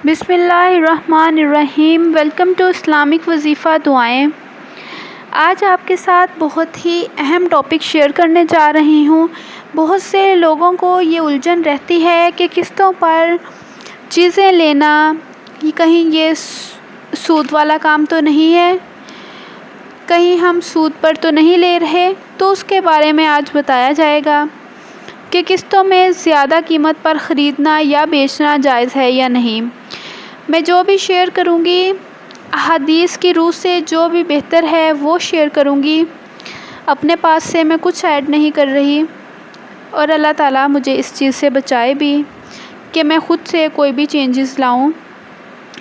بسم اللہ الرحمن الرحیم۔ ویلکم ٹو اسلامک وظیفہ دعائیں۔ آج آپ کے ساتھ بہت ہی اہم ٹاپک شیئر کرنے جا رہی ہوں۔ بہت سے لوگوں کو یہ الجھن رہتی ہے کہ قسطوں پر چیزیں لینا کہیں یہ سود والا کام تو نہیں ہے، کہیں ہم سود پر تو نہیں لے رہے، تو اس کے بارے میں آج بتایا جائے گا کہ قسطوں میں زیادہ قیمت پر خریدنا یا بیچنا جائز ہے یا نہیں۔ میں جو بھی شیئر کروں گی احادیث کی روح سے جو بھی بہتر ہے وہ شیئر کروں گی، اپنے پاس سے میں کچھ ایڈ نہیں کر رہی، اور اللہ تعالیٰ مجھے اس چیز سے بچائے بھی کہ میں خود سے کوئی بھی چینجز لاؤں،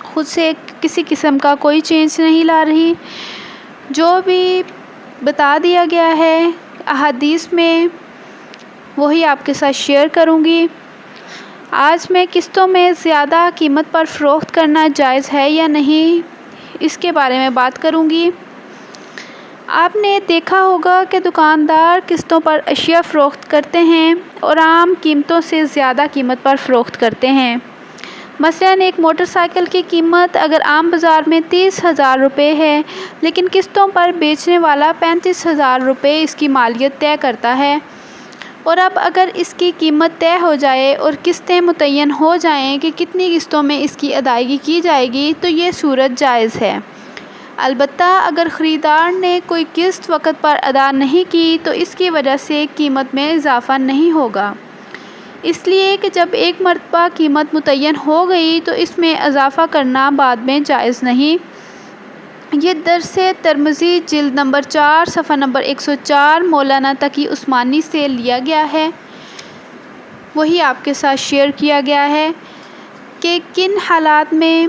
خود سے کسی قسم کا کوئی چینج نہیں لا رہی۔ جو بھی بتا دیا گیا ہے احادیث میں وہی آپ کے ساتھ شیئر کروں گی۔ آج میں قسطوں میں زیادہ قیمت پر فروخت کرنا جائز ہے یا نہیں اس کے بارے میں بات کروں گی۔ آپ نے دیکھا ہوگا کہ دکاندار قسطوں پر اشیاء فروخت کرتے ہیں اور عام قیمتوں سے زیادہ قیمت پر فروخت کرتے ہیں۔ مثلاً ایک موٹر سائیکل کی قیمت اگر عام بازار میں 30,000 روپے ہے، لیکن قسطوں پر بیچنے والا 35,000 روپے اس کی مالیت طے کرتا ہے، اور اب اگر اس کی قیمت طے ہو جائے اور قسطیں متعین ہو جائیں کہ کتنی قسطوں میں اس کی ادائیگی کی جائے گی تو یہ صورت جائز ہے۔ البتہ اگر خریدار نے کوئی قسط وقت پر ادا نہیں کی تو اس کی وجہ سے قیمت میں اضافہ نہیں ہوگا، اس لیے کہ جب ایک مرتبہ قیمت متعین ہو گئی تو اس میں اضافہ کرنا بعد میں جائز نہیں۔ یہ درس ترمذی جلد نمبر 4 صفحہ نمبر 104 مولانا تقی عثمانی سے لیا گیا ہے، وہی آپ کے ساتھ شیئر کیا گیا ہے کہ کن حالات میں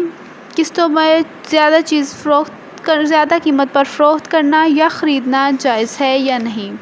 قسطوں میں زیادہ قیمت پر فروخت کرنا یا خریدنا جائز ہے یا نہیں۔